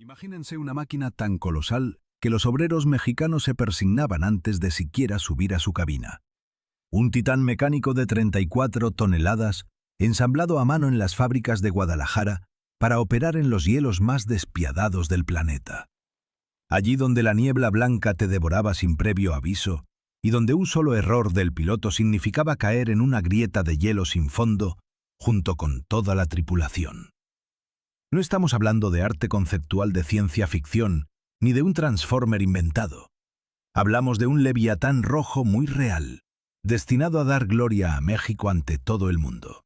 Imagínense una máquina tan colosal que los obreros mexicanos se persignaban antes de siquiera subir a su cabina. Un titán mecánico de 34 toneladas, ensamblado a mano en las fábricas de Guadalajara para operar en los hielos más despiadados del planeta. Allí donde la niebla blanca te devoraba sin previo aviso, y donde un solo error del piloto significaba caer en una grieta de hielo sin fondo, junto con toda la tripulación. No estamos hablando de arte conceptual de ciencia ficción, ni de un Transformer inventado. Hablamos de un Leviatán rojo muy real, destinado a dar gloria a México ante todo el mundo.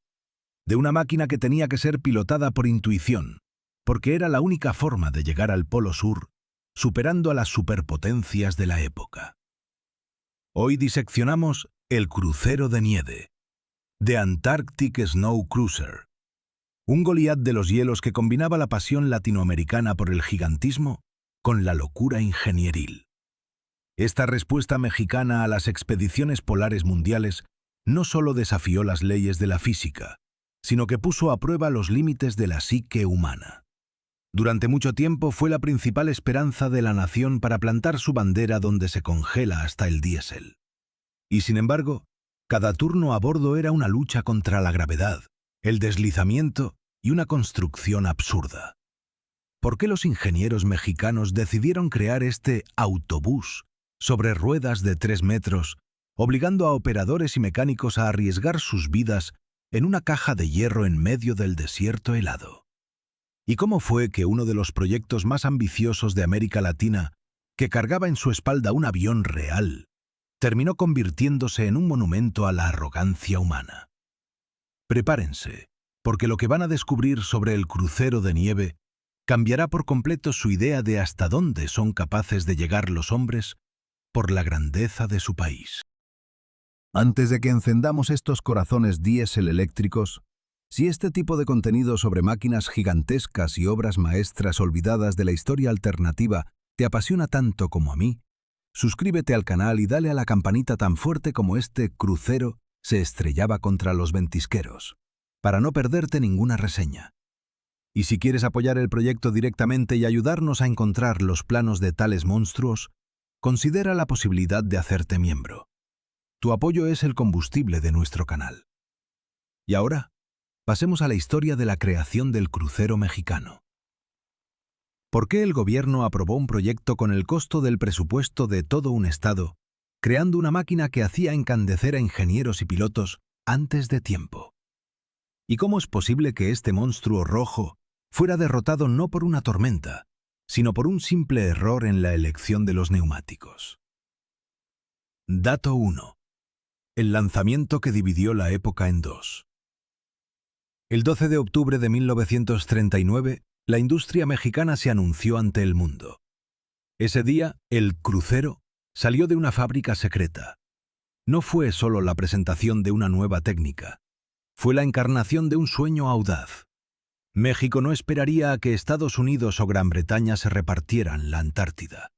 De una máquina que tenía que ser pilotada por intuición, porque era la única forma de llegar al Polo Sur, superando a las superpotencias de la época. Hoy diseccionamos el crucero de nieve, The Antarctic Snow Cruiser, un Goliat de los hielos que combinaba la pasión latinoamericana por el gigantismo con la locura ingenieril. Esta respuesta mexicana a las expediciones polares mundiales no solo desafió las leyes de la física, sino que puso a prueba los límites de la psique humana. Durante mucho tiempo fue la principal esperanza de la nación para plantar su bandera donde se congela hasta el diésel. Y sin embargo, cada turno a bordo era una lucha contra la gravedad, el deslizamiento y una construcción absurda. ¿Por qué los ingenieros mexicanos decidieron crear este autobús sobre ruedas de 3 metros, obligando a operadores y mecánicos a arriesgar sus vidas en una caja de hierro en medio del desierto helado? ¿Y cómo fue que uno de los proyectos más ambiciosos de América Latina, que cargaba en su espalda un avión real, terminó convirtiéndose en un monumento a la arrogancia humana? Prepárense, porque lo que van a descubrir sobre el crucero de nieve cambiará por completo su idea de hasta dónde son capaces de llegar los hombres por la grandeza de su país. Antes de que encendamos estos corazones diésel eléctricos, si este tipo de contenido sobre máquinas gigantescas y obras maestras olvidadas de la historia alternativa te apasiona tanto como a mí, suscríbete al canal y dale a la campanita tan fuerte como este crucero se estrellaba contra los ventisqueros, para no perderte ninguna reseña. Y si quieres apoyar el proyecto directamente y ayudarnos a encontrar los planos de tales monstruos, considera la posibilidad de hacerte miembro. Tu apoyo es el combustible de nuestro canal. Y ahora, pasemos a la historia de la creación del crucero mexicano. ¿Por qué el gobierno aprobó un proyecto con el costo del presupuesto de todo un estado, creando una máquina que hacía encandecer a ingenieros y pilotos antes de tiempo? ¿Y cómo es posible que este monstruo rojo fuera derrotado no por una tormenta, sino por un simple error en la elección de los neumáticos? Dato 1. El lanzamiento que dividió la época en dos. El 12 de octubre de 1939, la industria mexicana se anunció ante el mundo. Ese día, el crucero salió de una fábrica secreta. No fue solo la presentación de una nueva técnica, fue la encarnación de un sueño audaz. México no esperaría a que Estados Unidos o Gran Bretaña se repartieran la Antártida.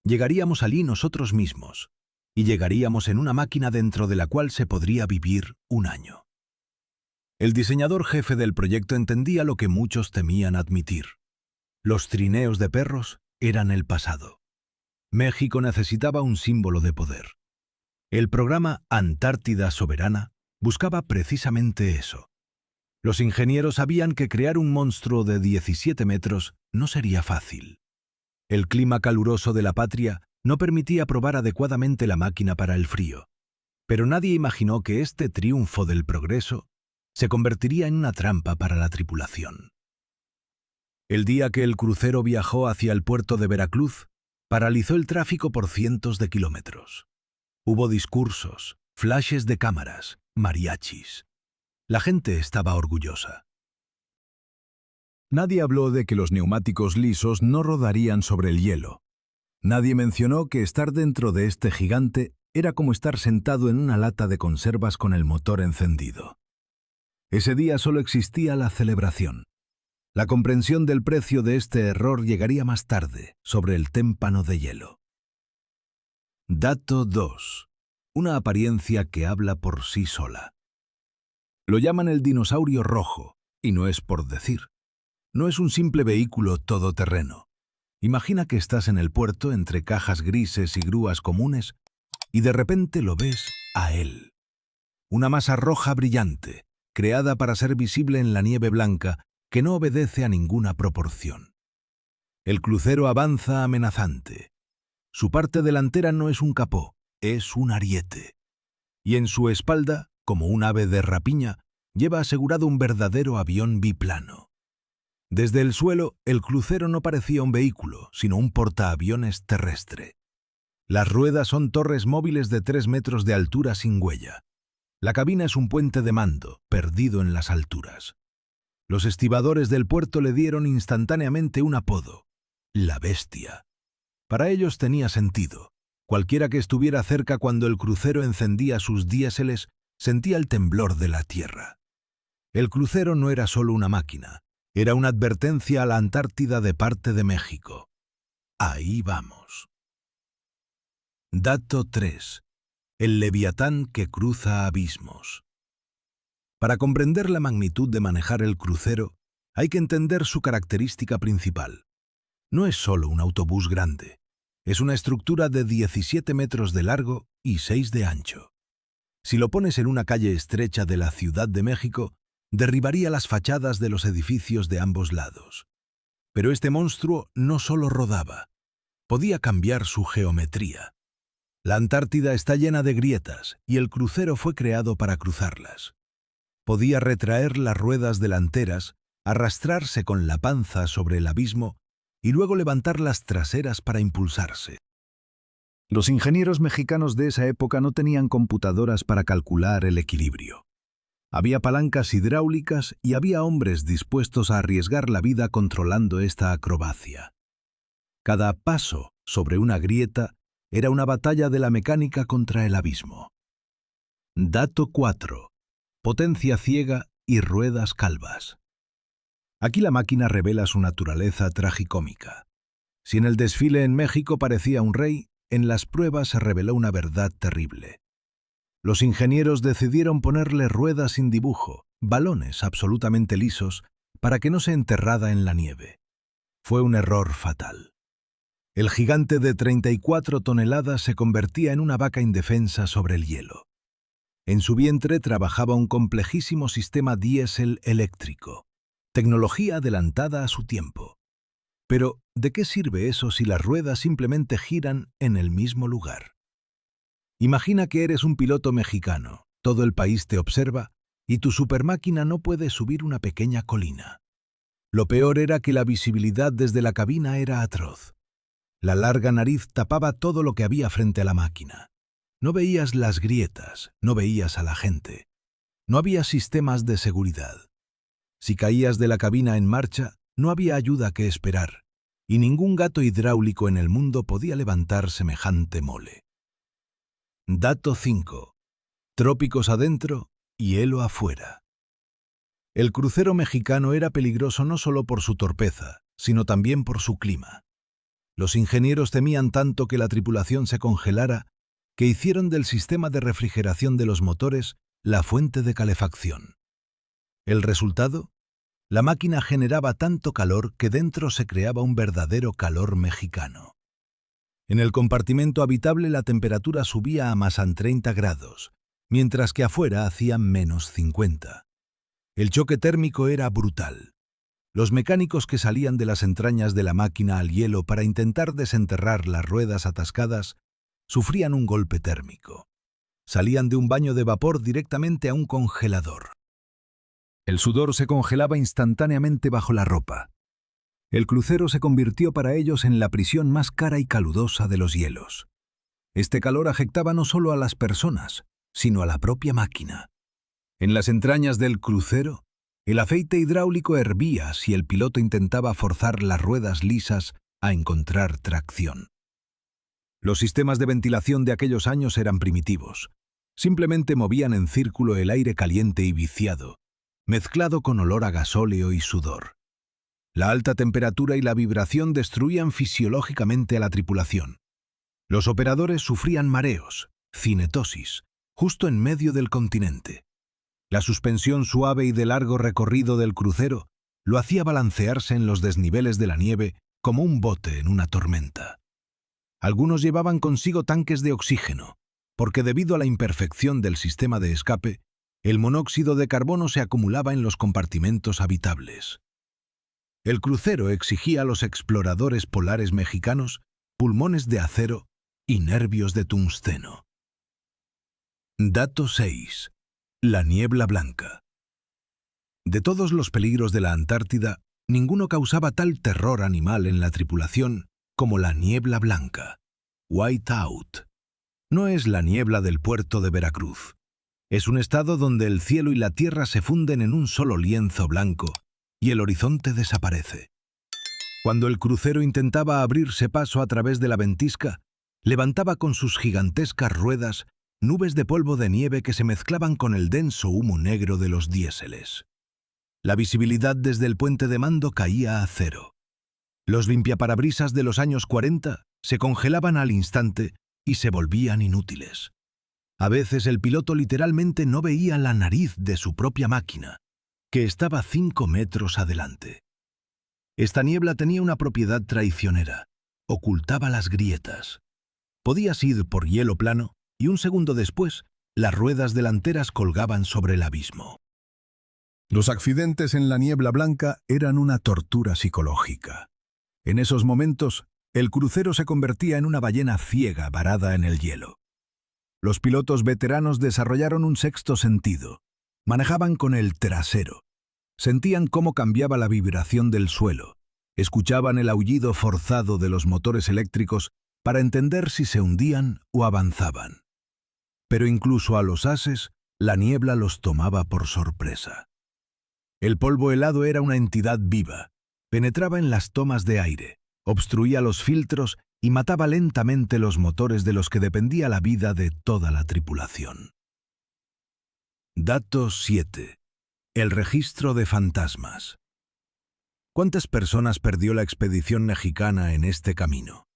Llegaríamos allí nosotros mismos, y llegaríamos en una máquina dentro de la cual se podría vivir un año. El diseñador jefe del proyecto entendía lo que muchos temían admitir. Los trineos de perros eran el pasado. México necesitaba un símbolo de poder. El programa Antártida Soberana buscaba precisamente eso. Los ingenieros sabían que crear un monstruo de 17 metros no sería fácil. El clima caluroso de la patria no permitía probar adecuadamente la máquina para el frío. Pero nadie imaginó que este triunfo del progreso se convertiría en una trampa para la tripulación. El día que el crucero viajó hacia el puerto de Veracruz, paralizó el tráfico por cientos de kilómetros. Hubo discursos, flashes de cámaras, mariachis. La gente estaba orgullosa. Nadie habló de que los neumáticos lisos no rodarían sobre el hielo. Nadie mencionó que estar dentro de este gigante era como estar sentado en una lata de conservas con el motor encendido. Ese día solo existía la celebración. La comprensión del precio de este error llegaría más tarde, sobre el témpano de hielo. Dato 2. Una apariencia que habla por sí sola. Lo llaman el dinosaurio rojo, y no es por decir. No es un simple vehículo todoterreno. Imagina que estás en el puerto entre cajas grises y grúas comunes y de repente lo ves a él. Una masa roja brillante, creada para ser visible en la nieve blanca, que no obedece a ninguna proporción. El crucero avanza amenazante. Su parte delantera no es un capó, es un ariete. Y en su espalda, como un ave de rapiña, lleva asegurado un verdadero avión biplano. Desde el suelo, el crucero no parecía un vehículo, sino un portaaviones terrestre. Las ruedas son torres móviles de 3 metros de altura sin huella. La cabina es un puente de mando, perdido en las alturas. Los estibadores del puerto le dieron instantáneamente un apodo: la Bestia. Para ellos tenía sentido. Cualquiera que estuviera cerca cuando el crucero encendía sus diéseles sentía el temblor de la tierra. El crucero no era solo una máquina, era una advertencia a la Antártida de parte de México. Ahí vamos. Dato 3. El Leviatán que cruza abismos. Para comprender la magnitud de manejar el crucero, hay que entender su característica principal. No es solo un autobús grande, es una estructura de 17 metros de largo y 6 de ancho. Si lo pones en una calle estrecha de la Ciudad de México, derribaría las fachadas de los edificios de ambos lados. Pero este monstruo no solo rodaba, podía cambiar su geometría. La Antártida está llena de grietas y el crucero fue creado para cruzarlas. Podía retraer las ruedas delanteras, arrastrarse con la panza sobre el abismo y luego levantar las traseras para impulsarse. Los ingenieros mexicanos de esa época no tenían computadoras para calcular el equilibrio. Había palancas hidráulicas y había hombres dispuestos a arriesgar la vida controlando esta acrobacia. Cada paso sobre una grieta era una batalla de la mecánica contra el abismo. Dato 4. Potencia ciega y ruedas calvas. Aquí la máquina revela su naturaleza tragicómica. Si en el desfile en México parecía un rey, en las pruebas se reveló una verdad terrible. Los ingenieros decidieron ponerle ruedas sin dibujo, balones absolutamente lisos, para que no se enterrara en la nieve. Fue un error fatal. El gigante de 34 toneladas se convertía en una vaca indefensa sobre el hielo. En su vientre trabajaba un complejísimo sistema diésel eléctrico, tecnología adelantada a su tiempo. Pero, ¿de qué sirve eso si las ruedas simplemente giran en el mismo lugar? Imagina que eres un piloto mexicano, todo el país te observa y tu supermáquina no puede subir una pequeña colina. Lo peor era que la visibilidad desde la cabina era atroz. La larga nariz tapaba todo lo que había frente a la máquina. No veías las grietas, no veías a la gente. No había sistemas de seguridad. Si caías de la cabina en marcha, no había ayuda que esperar, y ningún gato hidráulico en el mundo podía levantar semejante mole. Dato 5. Trópicos adentro, hielo afuera. El crucero mexicano era peligroso no solo por su torpeza, sino también por su clima. Los ingenieros temían tanto que la tripulación se congelara que hicieron del sistema de refrigeración de los motores la fuente de calefacción. ¿El resultado? La máquina generaba tanto calor que dentro se creaba un verdadero calor mexicano. En el compartimento habitable la temperatura subía a más 30 grados, mientras que afuera hacía menos 50. El choque térmico era brutal. Los mecánicos que salían de las entrañas de la máquina al hielo para intentar desenterrar las ruedas atascadas sufrían un golpe térmico. Salían de un baño de vapor directamente a un congelador. El sudor se congelaba instantáneamente bajo la ropa. El crucero se convirtió para ellos en la prisión más cara y calurosa de los hielos. Este calor afectaba no solo a las personas, sino a la propia máquina. En las entrañas del crucero, el aceite hidráulico hervía si el piloto intentaba forzar las ruedas lisas a encontrar tracción. Los sistemas de ventilación de aquellos años eran primitivos. Simplemente movían en círculo el aire caliente y viciado, mezclado con olor a gasóleo y sudor. La alta temperatura y la vibración destruían fisiológicamente a la tripulación. Los operadores sufrían mareos, cinetosis, justo en medio del continente. La suspensión suave y de largo recorrido del crucero lo hacía balancearse en los desniveles de la nieve como un bote en una tormenta. Algunos llevaban consigo tanques de oxígeno, porque debido a la imperfección del sistema de escape, el monóxido de carbono se acumulaba en los compartimentos habitables. El crucero exigía a los exploradores polares mexicanos pulmones de acero y nervios de tungsteno. Dato 6. La niebla blanca. De todos los peligros de la Antártida, ninguno causaba tal terror animal en la tripulación como la niebla blanca, whiteout. No es la niebla del puerto de Veracruz. Es un estado donde el cielo y la tierra se funden en un solo lienzo blanco y el horizonte desaparece. Cuando el crucero intentaba abrirse paso a través de la ventisca, levantaba con sus gigantescas ruedas nubes de polvo de nieve que se mezclaban con el denso humo negro de los diéseles. La visibilidad desde el puente de mando caía a cero. Los limpiaparabrisas de los años 40 se congelaban al instante y se volvían inútiles. A veces el piloto literalmente no veía la nariz de su propia máquina, que estaba 5 metros adelante. Esta niebla tenía una propiedad traicionera: ocultaba las grietas. Podías ir por hielo plano y un segundo después, las ruedas delanteras colgaban sobre el abismo. Los accidentes en la niebla blanca eran una tortura psicológica. En esos momentos, el crucero se convertía en una ballena ciega varada en el hielo. Los pilotos veteranos desarrollaron un sexto sentido. Manejaban con el trasero. Sentían cómo cambiaba la vibración del suelo. Escuchaban el aullido forzado de los motores eléctricos para entender si se hundían o avanzaban. Pero incluso a los ases, la niebla los tomaba por sorpresa. El polvo helado era una entidad viva. Penetraba en las tomas de aire, obstruía los filtros y mataba lentamente los motores de los que dependía la vida de toda la tripulación. Dato 7. El registro de fantasmas. ¿Cuántas personas perdió la expedición mexicana en este camino?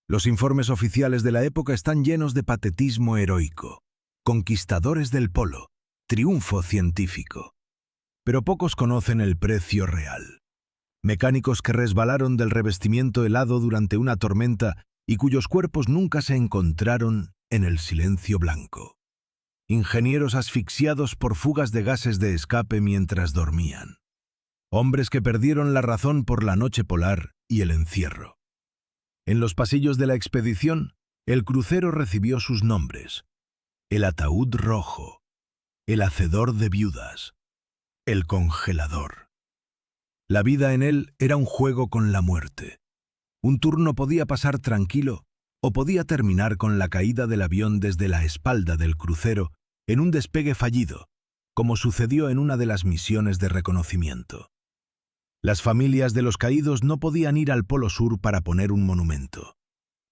Los informes oficiales de la época están llenos de patetismo heroico. Conquistadores del polo, triunfo científico. Pero pocos conocen el precio real. Mecánicos que resbalaron del revestimiento helado durante una tormenta y cuyos cuerpos nunca se encontraron en el silencio blanco. Ingenieros asfixiados por fugas de gases de escape mientras dormían. Hombres que perdieron la razón por la noche polar y el encierro. En los pasillos de la expedición, el crucero recibió sus nombres: el ataúd rojo, el hacedor de viudas, el congelador. La vida en él era un juego con la muerte. Un turno podía pasar tranquilo o podía terminar con la caída del avión desde la espalda del crucero en un despegue fallido, como sucedió en una de las misiones de reconocimiento. Las familias de los caídos no podían ir al Polo Sur para poner un monumento.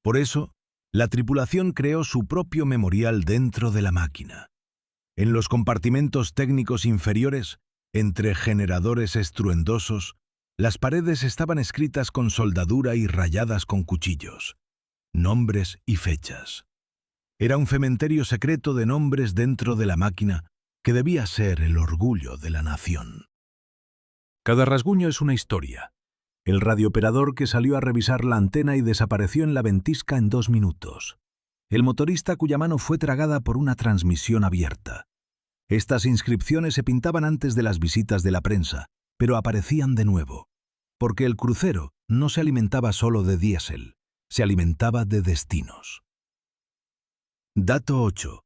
Por eso, la tripulación creó su propio memorial dentro de la máquina. En los compartimentos técnicos inferiores, entre generadores estruendosos, las paredes estaban escritas con soldadura y rayadas con cuchillos, nombres y fechas. Era un cementerio secreto de nombres dentro de la máquina que debía ser el orgullo de la nación. Cada rasguño es una historia. El radiooperador que salió a revisar la antena y desapareció en la ventisca en 2 minutos. El motorista cuya mano fue tragada por una transmisión abierta. Estas inscripciones se pintaban antes de las visitas de la prensa, pero aparecían de nuevo, porque el crucero no se alimentaba solo de diésel, se alimentaba de destinos. Dato 8.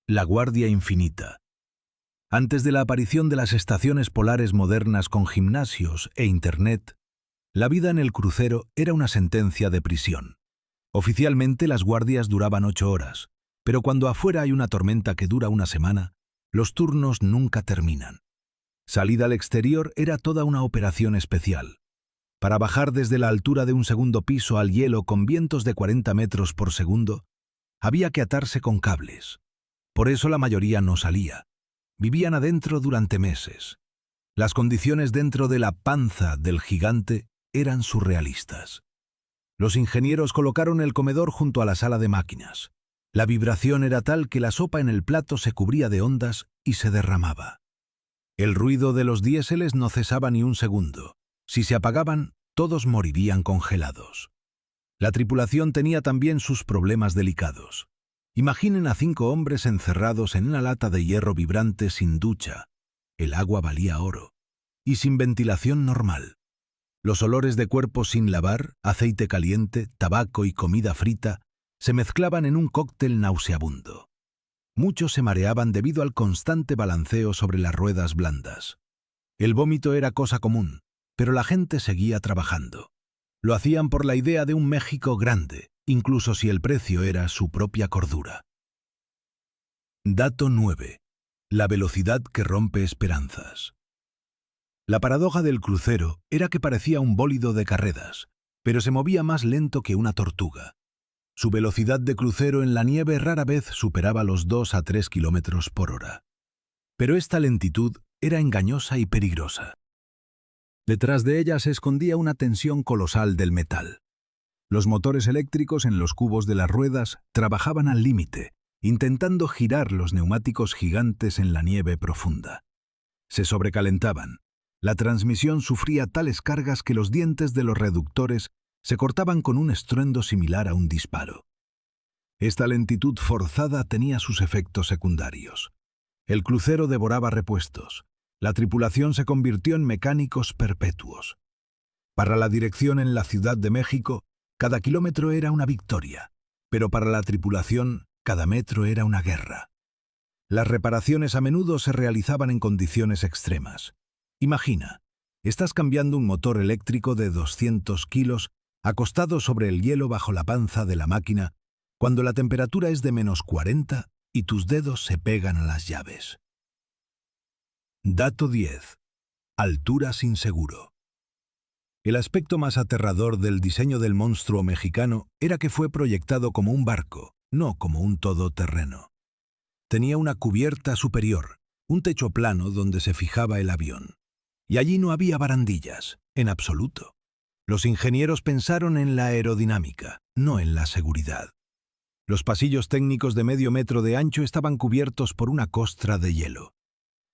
La Guardia Infinita. Antes de la aparición de las estaciones polares modernas con gimnasios e internet, la vida en el crucero era una sentencia de prisión. Oficialmente las guardias duraban 8 horas, pero cuando afuera hay una tormenta que dura una semana, los turnos nunca terminan. Salida al exterior era toda una operación especial. Para bajar desde la altura de un segundo piso al hielo con vientos de 40 metros por segundo, había que atarse con cables. Por eso la mayoría no salía. Vivían adentro durante meses. Las condiciones dentro de la panza del gigante eran surrealistas. Los ingenieros colocaron el comedor junto a la sala de máquinas. La vibración era tal que la sopa en el plato se cubría de ondas y se derramaba. El ruido de los diéseles no cesaba ni un segundo. Si se apagaban, todos morirían congelados. La tripulación tenía también sus problemas delicados. Imaginen a 5 hombres encerrados en una lata de hierro vibrante sin ducha. El agua valía oro. Y sin ventilación normal. Los olores de cuerpos sin lavar, aceite caliente, tabaco y comida frita se mezclaban en un cóctel nauseabundo. Muchos se mareaban debido al constante balanceo sobre las ruedas blandas. El vómito era cosa común, pero la gente seguía trabajando. Lo hacían por la idea de un México grande, incluso si el precio era su propia cordura. Dato 9. La velocidad que rompe esperanzas. La paradoja del crucero era que parecía un bólido de carreras, pero se movía más lento que una tortuga. Su velocidad de crucero en la nieve rara vez superaba los 2 a 3 kilómetros por hora. Pero esta lentitud era engañosa y peligrosa. Detrás de ella se escondía una tensión colosal del metal. Los motores eléctricos en los cubos de las ruedas trabajaban al límite, intentando girar los neumáticos gigantes en la nieve profunda. Se sobrecalentaban. La transmisión sufría tales cargas que los dientes de los reductores se cortaban con un estruendo similar a un disparo. Esta lentitud forzada tenía sus efectos secundarios. El crucero devoraba repuestos. La tripulación se convirtió en mecánicos perpetuos. Para la dirección en la Ciudad de México, cada kilómetro era una victoria, pero para la tripulación, cada metro era una guerra. Las reparaciones a menudo se realizaban en condiciones extremas. Imagina, estás cambiando un motor eléctrico de 200 kilos acostado sobre el hielo bajo la panza de la máquina cuando la temperatura es de -40 y tus dedos se pegan a las llaves. Dato 10. Altura sin seguro. El aspecto más aterrador del diseño del monstruo mexicano era que fue proyectado como un barco, no como un todoterreno. Tenía una cubierta superior, un techo plano donde se fijaba el avión. Y allí no había barandillas, en absoluto. Los ingenieros pensaron en la aerodinámica, no en la seguridad. Los pasillos técnicos de medio metro de ancho estaban cubiertos por una costra de hielo.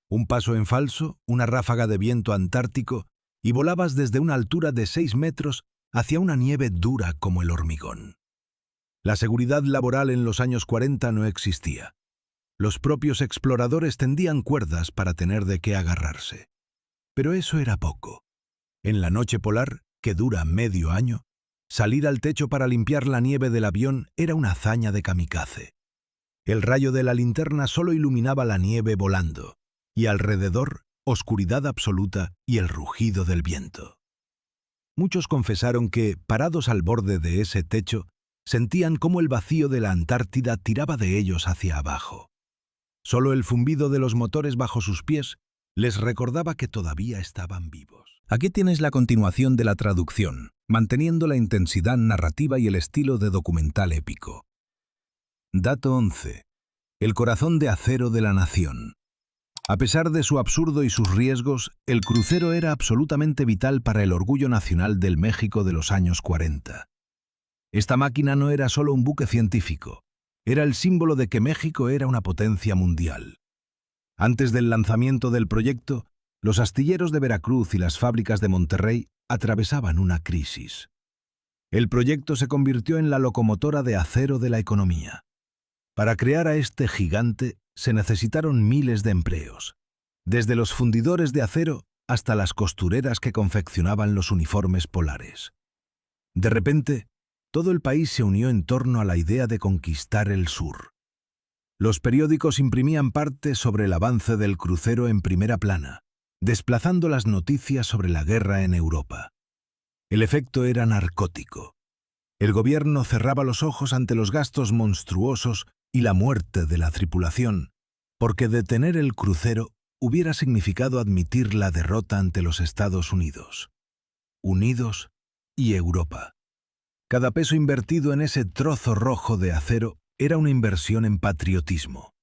Un paso en falso, una ráfaga de viento antártico, y volabas desde una altura de 6 metros hacia una nieve dura como el hormigón. La seguridad laboral en los años 40 no existía. Los propios exploradores tendían cuerdas para tener de qué agarrarse. Pero eso era poco. En la noche polar, que dura medio año, salir al techo para limpiar la nieve del avión era una hazaña de kamikaze. El rayo de la linterna solo iluminaba la nieve volando, y alrededor, oscuridad absoluta y el rugido del viento. Muchos confesaron que, parados al borde de ese techo, sentían cómo el vacío de la Antártida tiraba de ellos hacia abajo. Solo el zumbido de los motores bajo sus pies les recordaba que todavía estaban vivos. Aquí tienes la continuación de la traducción, manteniendo la intensidad narrativa y el estilo de documental épico. Dato 11. El corazón de acero de la nación. A pesar de su absurdo y sus riesgos, el crucero era absolutamente vital para el orgullo nacional del México de los años 40. Esta máquina no era solo un buque científico, era el símbolo de que México era una potencia mundial. Antes del lanzamiento del proyecto, los astilleros de Veracruz y las fábricas de Monterrey atravesaban una crisis. El proyecto se convirtió en la locomotora de acero de la economía. Para crear a este gigante se necesitaron miles de empleos, desde los fundidores de acero hasta las costureras que confeccionaban los uniformes polares. De repente, todo el país se unió en torno a la idea de conquistar el sur. Los periódicos imprimían parte sobre el avance del crucero en primera plana, desplazando las noticias sobre la guerra en Europa. El efecto era narcótico. El gobierno cerraba los ojos ante los gastos monstruosos y la muerte de la tripulación, porque detener el crucero hubiera significado admitir la derrota ante los Estados Unidos, Unidos y Europa. Cada peso invertido en ese trozo rojo de acero era una inversión en patriotismo.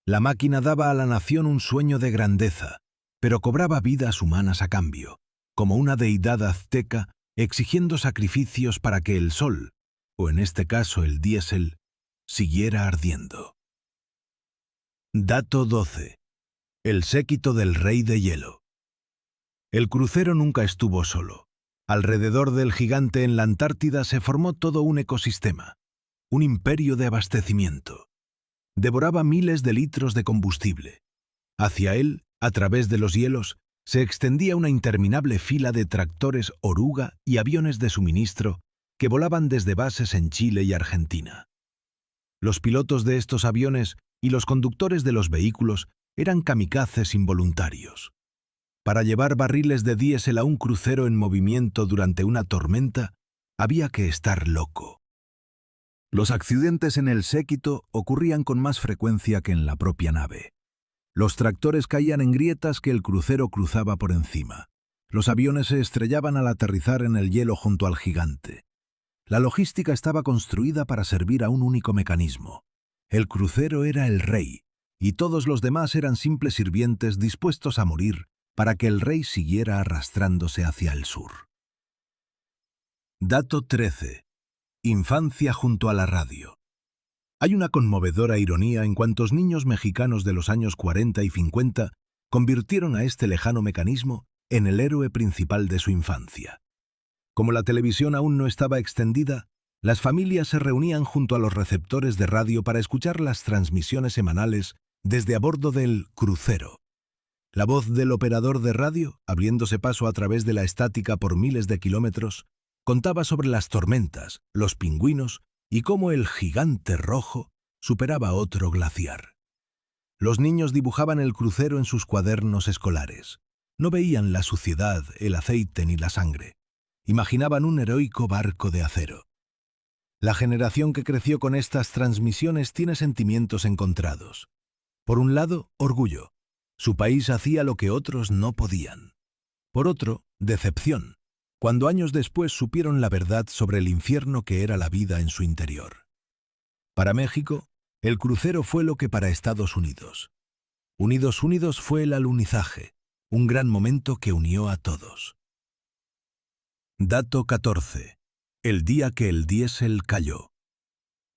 La máquina daba a la nación un sueño de grandeza, pero cobraba vidas humanas a cambio, como una deidad azteca exigiendo sacrificios para que el sol, o en este caso el diésel, siguiera ardiendo. Dato 12. El séquito del Rey de Hielo. El crucero nunca estuvo solo. Alrededor del gigante en la Antártida se formó todo un ecosistema, un imperio de abastecimiento. Devoraba miles de litros de combustible. Hacia él, a través de los hielos, se extendía una interminable fila de tractores oruga y aviones de suministro que volaban desde bases en Chile y Argentina. Los pilotos de estos aviones y los conductores de los vehículos eran kamikazes involuntarios. Para llevar barriles de diésel a un crucero en movimiento durante una tormenta, había que estar loco. Los accidentes en el séquito ocurrían con más frecuencia que en la propia nave. Los tractores caían en grietas que el crucero cruzaba por encima. Los aviones se estrellaban al aterrizar en el hielo junto al gigante. La logística estaba construida para servir a un único mecanismo. El crucero era el rey, y todos los demás eran simples sirvientes dispuestos a morir para que el rey siguiera arrastrándose hacia el sur. Dato 13. Infancia junto a la radio. Hay una conmovedora ironía en cuantos niños mexicanos de los años 40 y 50 convirtieron a este lejano mecanismo en el héroe principal de su infancia. Como la televisión aún no estaba extendida, las familias se reunían junto a los receptores de radio para escuchar las transmisiones semanales desde a bordo del crucero. La voz del operador de radio, abriéndose paso a través de la estática por miles de kilómetros, contaba sobre las tormentas, los pingüinos y cómo el gigante rojo superaba otro glaciar. Los niños dibujaban el crucero en sus cuadernos escolares. No veían la suciedad, el aceite ni la sangre. Imaginaban un heroico barco de acero. La generación que creció con estas transmisiones tiene sentimientos encontrados. Por un lado, orgullo. Su país hacía lo que otros no podían. Por otro, decepción, cuando años después supieron la verdad sobre el infierno que era la vida en su interior. Para México, el crucero fue lo que para Estados Unidos. Unidos fue el alunizaje, un gran momento que unió a todos. Dato 14. El día que el diésel cayó.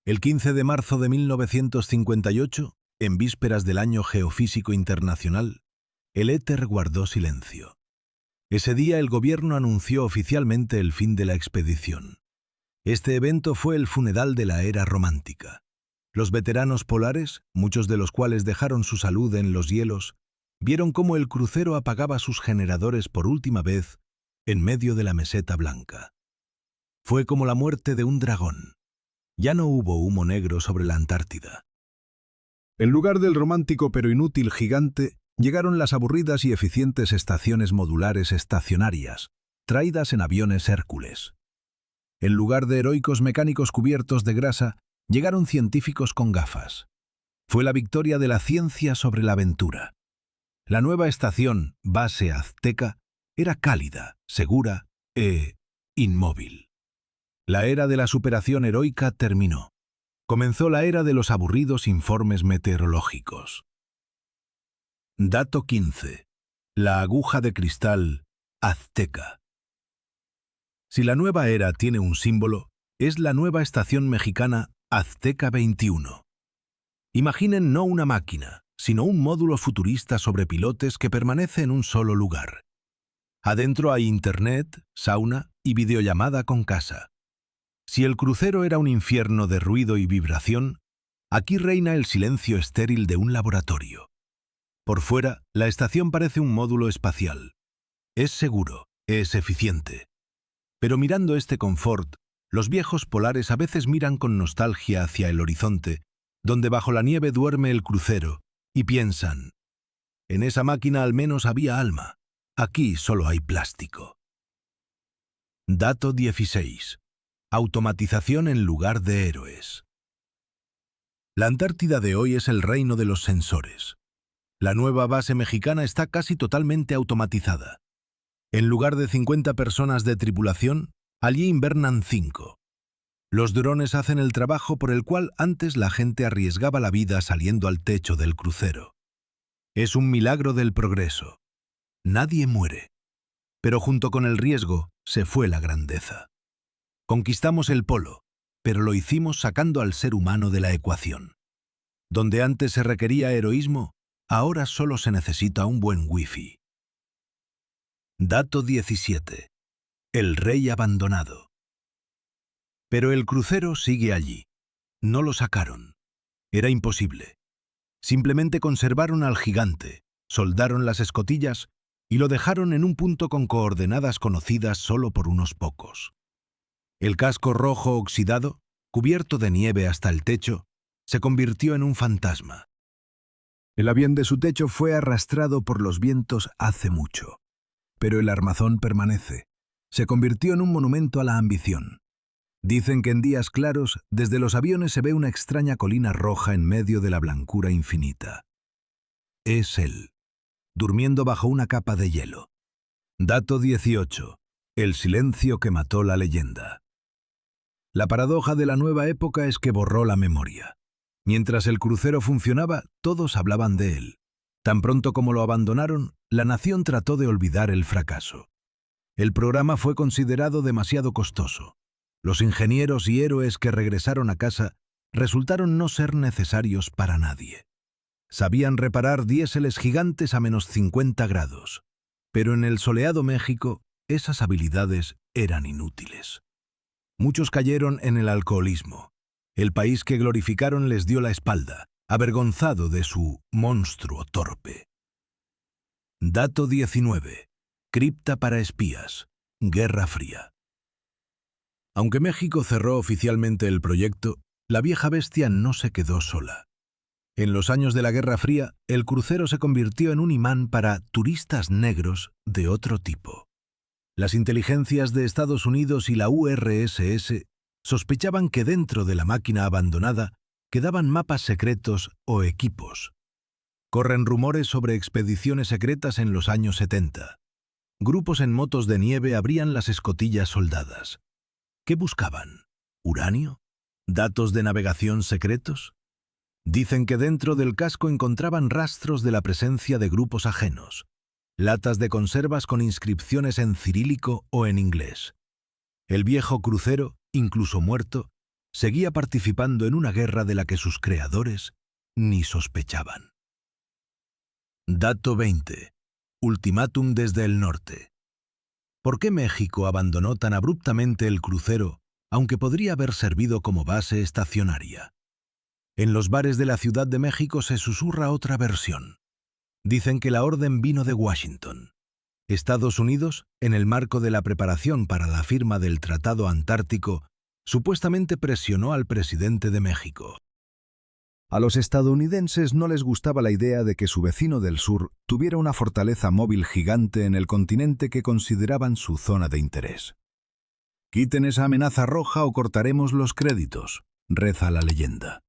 El 15 de marzo de 1958, en vísperas del Año Geofísico Internacional, el éter guardó silencio. Ese día el gobierno anunció oficialmente el fin de la expedición. Este evento fue el funeral de la era romántica. Los veteranos polares, muchos de los cuales dejaron su salud en los hielos, vieron cómo el crucero apagaba sus generadores por última vez en medio de la meseta blanca. Fue como la muerte de un dragón. Ya no hubo humo negro sobre la Antártida. En lugar del romántico pero inútil gigante, llegaron las aburridas y eficientes estaciones modulares estacionarias, traídas en aviones Hércules. En lugar de heroicos mecánicos cubiertos de grasa, llegaron científicos con gafas. Fue la victoria de la ciencia sobre la aventura. La nueva estación, Base Azteca, era cálida, segura e inmóvil. La era de la superación heroica terminó. Comenzó la era de los aburridos informes meteorológicos. Dato 15. La aguja de cristal azteca. Si la nueva era tiene un símbolo, es la nueva estación mexicana Azteca 21. Imaginen no una máquina, sino un módulo futurista sobre pilotes que permanece en un solo lugar. Adentro hay internet, sauna y videollamada con casa. Si el crucero era un infierno de ruido y vibración, aquí reina el silencio estéril de un laboratorio. Por fuera, la estación parece un módulo espacial. Es seguro, es eficiente. Pero mirando este confort, los viejos polares a veces miran con nostalgia hacia el horizonte, donde bajo la nieve duerme el crucero, y piensan, en esa máquina al menos había alma, aquí solo hay plástico. Dato 16. Automatización en lugar de héroes. La Antártida de hoy es el reino de los sensores. La nueva base mexicana está casi totalmente automatizada. En lugar de 50 personas de tripulación, allí invernan 5. Los drones hacen el trabajo por el cual antes la gente arriesgaba la vida saliendo al techo del crucero. Es un milagro del progreso. Nadie muere. Pero junto con el riesgo se fue la grandeza. Conquistamos el polo, pero lo hicimos sacando al ser humano de la ecuación. Donde antes se requería heroísmo, Ahora solo se necesita un buen wifi. Dato 17. El rey abandonado. Pero el crucero sigue allí. No lo sacaron. Era imposible. Simplemente conservaron al gigante, soldaron las escotillas y lo dejaron en un punto con coordenadas conocidas solo por unos pocos. El casco rojo oxidado, cubierto de nieve hasta el techo, se convirtió en un fantasma. El avión de su techo fue arrastrado por los vientos hace mucho, pero el armazón permanece. Se convirtió en un monumento a la ambición. Dicen que en días claros, desde los aviones se ve una extraña colina roja en medio de la blancura infinita. Es él, durmiendo bajo una capa de hielo. Dato 18. El silencio que mató la leyenda. La paradoja de la nueva época es que borró la memoria. Mientras el crucero funcionaba, todos hablaban de él. Tan pronto como lo abandonaron, la nación trató de olvidar el fracaso. El programa fue considerado demasiado costoso. Los ingenieros y héroes que regresaron a casa resultaron no ser necesarios para nadie. Sabían reparar diéseles gigantes a menos 50 grados, pero en el soleado México esas habilidades eran inútiles. Muchos cayeron en el alcoholismo. El país que glorificaron les dio la espalda, avergonzado de su monstruo torpe. Dato 19. Cripta para espías. Guerra Fría. Aunque México cerró oficialmente el proyecto, la vieja bestia no se quedó sola. En los años de la Guerra Fría, el crucero se convirtió en un imán para turistas negros de otro tipo. Las inteligencias de Estados Unidos y la URSS sospechaban que dentro de la máquina abandonada quedaban mapas secretos o equipos. Corren rumores sobre expediciones secretas en los años 70. Grupos en motos de nieve abrían las escotillas soldadas. ¿Qué buscaban? ¿Uranio? ¿Datos de navegación secretos? Dicen que dentro del casco encontraban rastros de la presencia de grupos ajenos, latas de conservas con inscripciones en cirílico o en inglés. El viejo crucero, incluso muerto, seguía participando en una guerra de la que sus creadores ni sospechaban. Dato 20. Ultimátum desde el norte. ¿Por qué México abandonó tan abruptamente el crucero, aunque podría haber servido como base estacionaria? En los bares de la Ciudad de México se susurra otra versión. Dicen que la orden vino de Washington. Estados Unidos, en el marco de la preparación para la firma del Tratado Antártico, supuestamente presionó al presidente de México. A los estadounidenses no les gustaba la idea de que su vecino del sur tuviera una fortaleza móvil gigante en el continente que consideraban su zona de interés. «Quiten esa amenaza roja o cortaremos los créditos», reza la leyenda.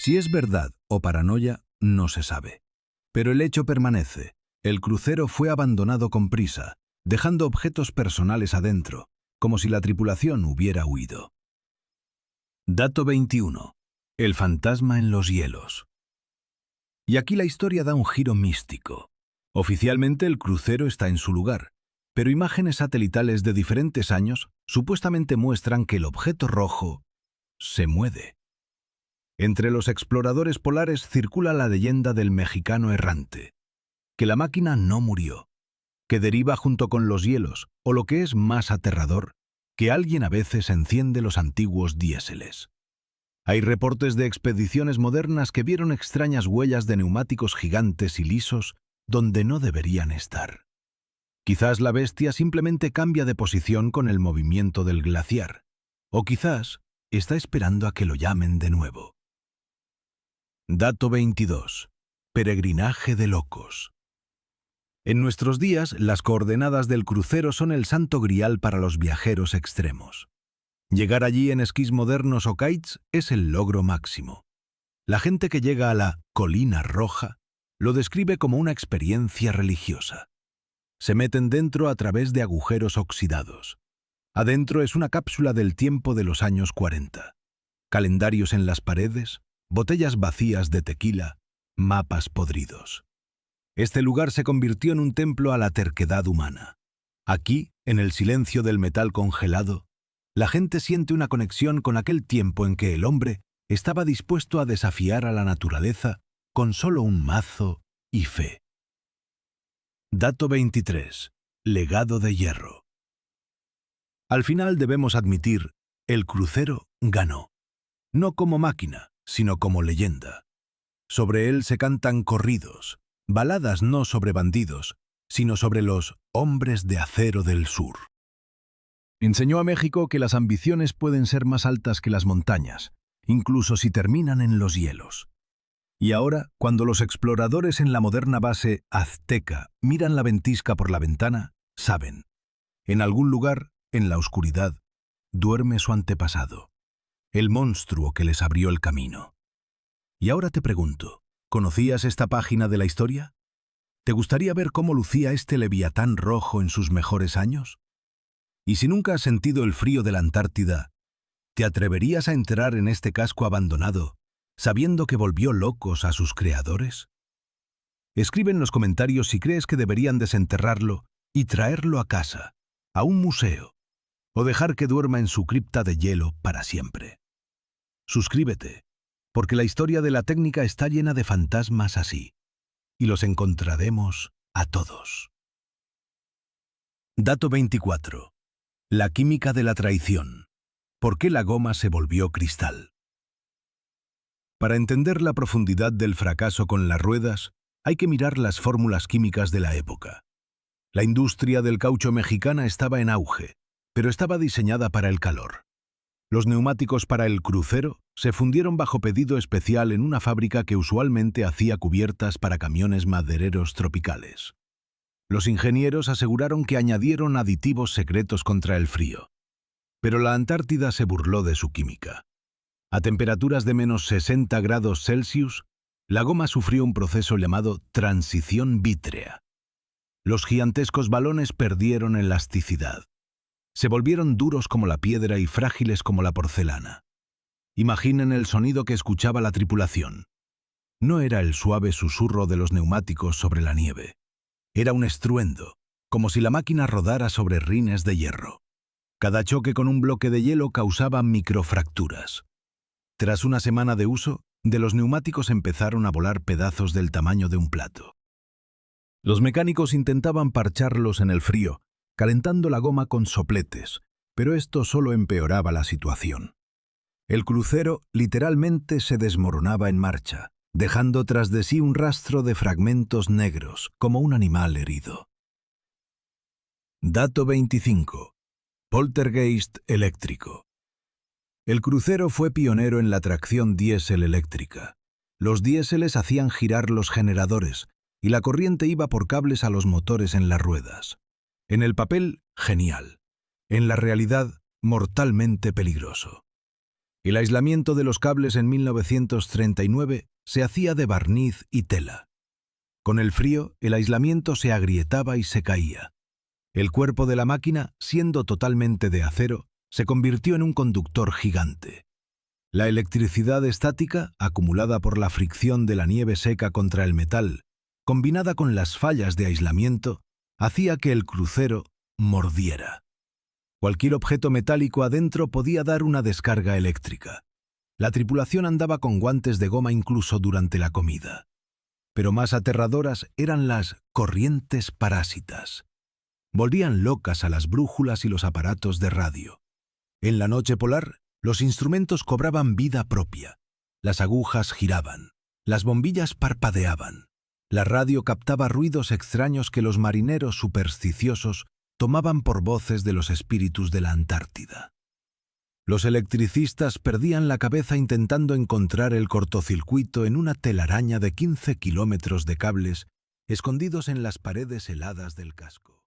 Si es verdad o paranoia, no se sabe. Pero el hecho permanece. El crucero fue abandonado con prisa, dejando objetos personales adentro, como si la tripulación hubiera huido. Dato 21. El fantasma en los hielos. Y aquí la historia da un giro místico. Oficialmente el crucero está en su lugar, pero imágenes satelitales de diferentes años supuestamente muestran que el objeto rojo se mueve. Entre los exploradores polares circula la leyenda del mexicano errante, que la máquina no murió, que deriva junto con los hielos, o lo que es más aterrador, que alguien a veces enciende los antiguos diéseles. Hay reportes de expediciones modernas que vieron extrañas huellas de neumáticos gigantes y lisos donde no deberían estar. Quizás la bestia simplemente cambia de posición con el movimiento del glaciar, o quizás está esperando a que lo llamen de nuevo. Dato 22. Peregrinaje de locos. En nuestros días, las coordenadas del crucero son el santo grial para los viajeros extremos. Llegar allí en esquís modernos o kites es el logro máximo. La gente que llega a la Colina Roja lo describe como una experiencia religiosa. Se meten dentro a través de agujeros oxidados. Adentro es una cápsula del tiempo de los años 40. Calendarios en las paredes, botellas vacías de tequila, mapas podridos. Este lugar se convirtió en un templo a la terquedad humana. Aquí, en el silencio del metal congelado, la gente siente una conexión con aquel tiempo en que el hombre estaba dispuesto a desafiar a la naturaleza con solo un mazo y fe. Dato 23. Legado de hierro. Al final debemos admitir, el crucero ganó. No como máquina, sino como leyenda. Sobre él se cantan corridos, baladas no sobre bandidos, sino sobre los hombres de acero del sur. Enseñó a México que las ambiciones pueden ser más altas que las montañas, incluso si terminan en los hielos. Y ahora, cuando los exploradores en la moderna base azteca miran la ventisca por la ventana, saben, en algún lugar, en la oscuridad, duerme su antepasado, el monstruo que les abrió el camino. Y ahora te pregunto, ¿conocías esta página de la historia? ¿Te gustaría ver cómo lucía este leviatán rojo en sus mejores años? Y si nunca has sentido el frío de la Antártida, ¿te atreverías a entrar en este casco abandonado, sabiendo que volvió locos a sus creadores? Escribe en los comentarios si crees que deberían desenterrarlo y traerlo a casa, a un museo, o dejar que duerma en su cripta de hielo para siempre. Suscríbete, porque la historia de la técnica está llena de fantasmas así, y los encontraremos a todos. Dato 24. La química de la traición. ¿Por qué la goma se volvió cristal? Para entender la profundidad del fracaso con las ruedas, hay que mirar las fórmulas químicas de la época. La industria del caucho mexicana estaba en auge, pero estaba diseñada para el calor. Los neumáticos para el crucero se fundieron bajo pedido especial en una fábrica que usualmente hacía cubiertas para camiones madereros tropicales. Los ingenieros aseguraron que añadieron aditivos secretos contra el frío. Pero la Antártida se burló de su química. A temperaturas de menos 60 grados Celsius, la goma sufrió un proceso llamado transición vítrea. Los gigantescos balones perdieron elasticidad. Se volvieron duros como la piedra y frágiles como la porcelana. Imaginen el sonido que escuchaba la tripulación. No era el suave susurro de los neumáticos sobre la nieve. Era un estruendo, como si la máquina rodara sobre rines de hierro. Cada choque con un bloque de hielo causaba microfracturas. Tras una semana de uso, de los neumáticos empezaron a volar pedazos del tamaño de un plato. Los mecánicos intentaban parcharlos en el frío, calentando la goma con sopletes, pero esto solo empeoraba la situación. El crucero literalmente se desmoronaba en marcha, dejando tras de sí un rastro de fragmentos negros, como un animal herido. Dato 25. Poltergeist eléctrico. El crucero fue pionero en la tracción diésel eléctrica. Los diéseles hacían girar los generadores, y la corriente iba por cables a los motores en las ruedas. En el papel, genial. En la realidad, mortalmente peligroso. El aislamiento de los cables en 1939 se hacía de barniz y tela. Con el frío, el aislamiento se agrietaba y se caía. El cuerpo de la máquina, siendo totalmente de acero, se convirtió en un conductor gigante. La electricidad estática, acumulada por la fricción de la nieve seca contra el metal, combinada con las fallas de aislamiento, hacía que el crucero mordiera. Cualquier objeto metálico adentro podía dar una descarga eléctrica. La tripulación andaba con guantes de goma incluso durante la comida. Pero más aterradoras eran las corrientes parásitas. Volvían locas a las brújulas y los aparatos de radio. En la noche polar, los instrumentos cobraban vida propia. Las agujas giraban, las bombillas parpadeaban. La radio captaba ruidos extraños que los marineros supersticiosos tomaban por voces de los espíritus de la Antártida. Los electricistas perdían la cabeza intentando encontrar el cortocircuito en una telaraña de 15 kilómetros de cables escondidos en las paredes heladas del casco.